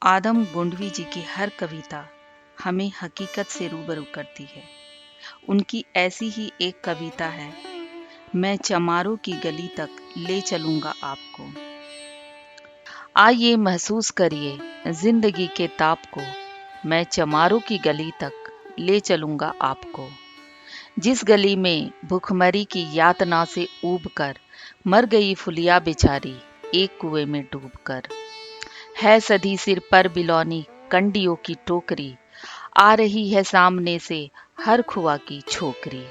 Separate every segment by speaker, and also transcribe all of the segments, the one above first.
Speaker 1: आदम गुंडवी जी की हर कविता हमें हकीकत से रूबरू करती है। उनकी ऐसी ही एक कविता है, मैं चमारों की गली तक ले चलूंगा आपको। आइए महसूस करिए जिंदगी के ताप को, मैं चमारों की गली तक ले चलूंगा आपको। जिस गली में भूखमरी की यातना से ऊब कर मर गई फुलिया बेचारी एक कुएं में डूबकर। है सधी सिर पर बिलौनी कंडियों की टोकरी, आ रही है सामने से हर खुआ की छोकरी।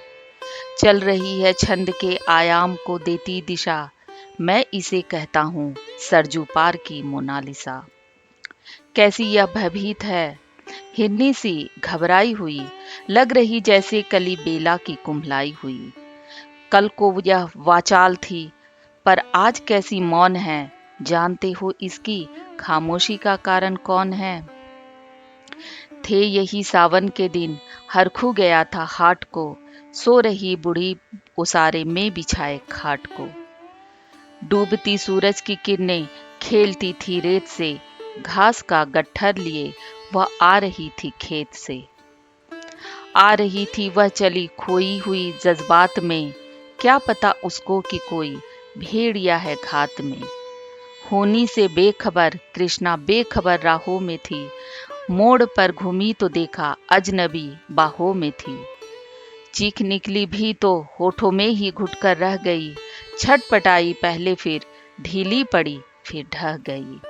Speaker 1: चल रही है छंद के आयाम को देती दिशा, मैं इसे कहता हूँ सरजू पार की मोनालिसा। कैसी यह भयभीत है, हिरनी सी घबराई हुई, लग रही जैसे कली बेला की कुम्हलाई हुई। कल को यह वाचाल थी, पर आज कैसी मौन है, जानते हो इसकी खामोशी का कारण कौन है। थे यही सावन के दिन, हरखू गया था हाट को, सो रही बूढ़ी उसारे में बिछाए खाट को। डूबती सूरज की किरणें खेलती थी रेत से, घास का गट्ठर लिए वह आ रही थी खेत से। आ रही थी वह चली खोई हुई जज्बात में, क्या पता उसको कि कोई भेड़िया है घात में। होनी से बेखबर कृष्णा बेखबर राहों में थी, मोड़ पर घूमी तो देखा अजनबी बाहों में थी। चीख निकली भी तो होठों में ही घुटकर रह गई, छटपटाई पहले फिर ढीली पड़ी फिर ढह गई।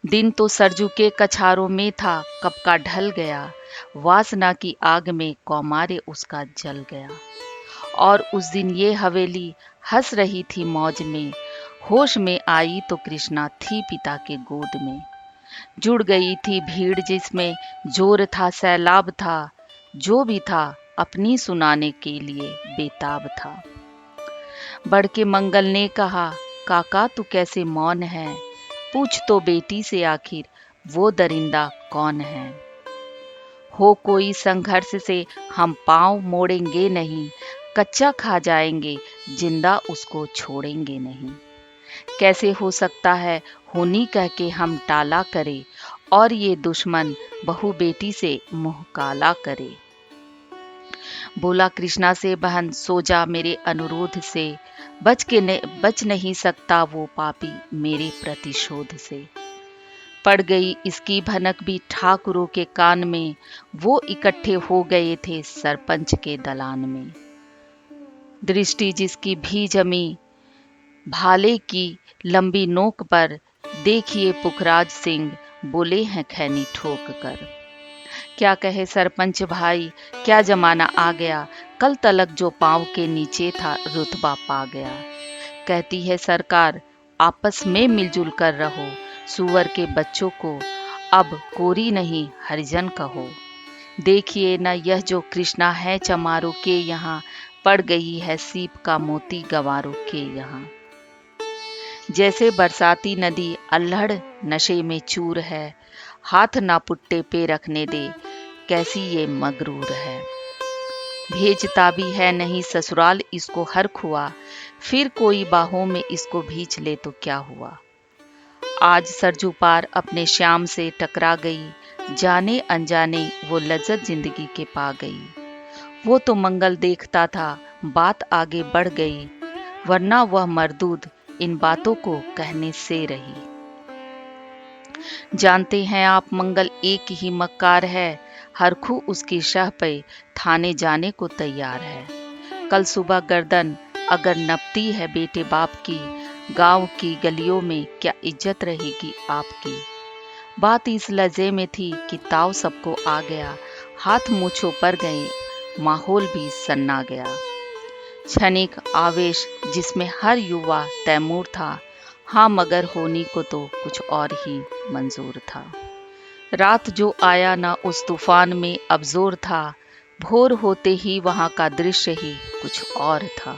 Speaker 1: दिन तो सरजू के कछारों में था, कब का ढल गया, वासना की आग में कौमारे उसका जल गया। और उस दिन ये हवेली हंस रही थी मौज में, होश में आई तो कृष्णा थी पिता के गोद में। जुड़ गई थी भीड़ जिसमें जोर था सैलाब था, जो भी था अपनी सुनाने के लिए बेताब था। बढ़ के मंगल ने कहा, काका तू कैसे मौन है, पूछ तो बेटी से आखिर वो दरिंदा कौन है। हो कोई संघर्ष से हम पांव मोड़ेंगे नहीं, कच्चा खा जाएंगे जिंदा उसको छोड़ेंगे नहीं। कैसे हो सकता है होनी कह के हम टाला करे, और ये दुश्मन बहू बेटी से मुंह काला करे। बोला कृष्णा से बहन सो जा मेरे अनुरोध से, बच नहीं सकता वो पापी मेरे प्रतिशोध से। पड़ गई इसकी भनक भी ठाकुरों के कान में, वो इकट्ठे हो गए थे सरपंच के दलान में। दृष्टि जिसकी भी जमी भाले की लंबी नोक पर, देखिए पुखराज सिंह बोले हैं खैनी ठोक कर। क्या कहे सरपंच भाई क्या जमाना आ गया, कल तलक जो पांव के नीचे था रुतबा पा गया। कहती है सरकार आपस में मिलजुल कर रहो, सुअर के बच्चों को अब कोरी नहीं हरिजन कहो। देखिए न यह जो कृष्णा है चमारों के यहाँ, पड़ गई है सीप का मोती गंवारों के यहाँ। जैसे बरसाती नदी अल्हड़ नशे में चूर है, हाथ ना पुट्टे पे रखने दे कैसी ये मगरूर है। भेजता भी है नहीं ससुराल इसको हर खुआ, फिर कोई बाहों में इसको भींच ले तो क्या हुआ। आज सरजू पार अपने श्याम से टकरा गई, जाने अनजाने वो लज्जत जिंदगी के पा गई। वो तो मंगल देखता था बात आगे बढ़ गई, वरना वह मरदूद इन बातों को कहने से रही। जानते हैं आप मंगल एक ही मक्कार है, हरखू उसकी शह पे थाने जाने को तैयार है। कल सुबह गर्दन अगर नपती है बेटे बाप की, गांव की गलियों में क्या इज्जत रहेगी आपकी। बात इस लहजे में थी कि ताव सबको आ गया, हाथ मूछों पर गए माहौल भी सन्ना गया। क्षणिक आवेश जिसमें हर युवा तैमूर था, हाँ मगर होनी को तो कुछ और ही मंजूर था। रात जो आया ना उस तूफान में अब जोर था, भोर होते ही वहां का दृश्य ही कुछ और था।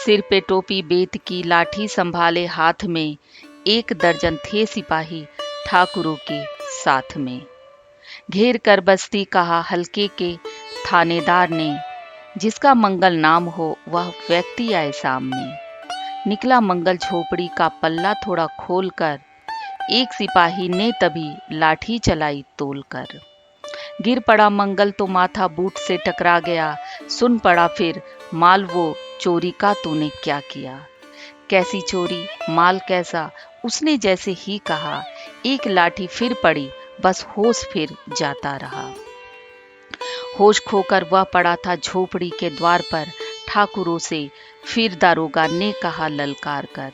Speaker 1: सिर पे टोपी बेत की लाठी संभाले हाथ में, 1 दर्जन थे सिपाही ठाकुरों के साथ में। घेर कर बस्ती कहा हल्के के थानेदार ने, जिसका मंगल नाम हो वह व्यक्ति आए सामने। निकला मंगल झोपड़ी का पल्ला थोड़ा खोल कर, एक सिपाही ने तभी लाठी चलाई तोल कर। गिर पड़ा मंगल तो माथा बूट से टकरा गया। सुन पड़ा फिर माल वो चोरी का तूने क्या किया। कैसी चोरी, माल कैसा, उसने जैसे ही कहा। एक लाठी फिर पड़ी, बस होश फिर जाता रहा। होश खोकर वह पड़ा था झोपड़ी के द्वार पर। ठाकुरों से फिर दारोगा ने कहा ललकार कर,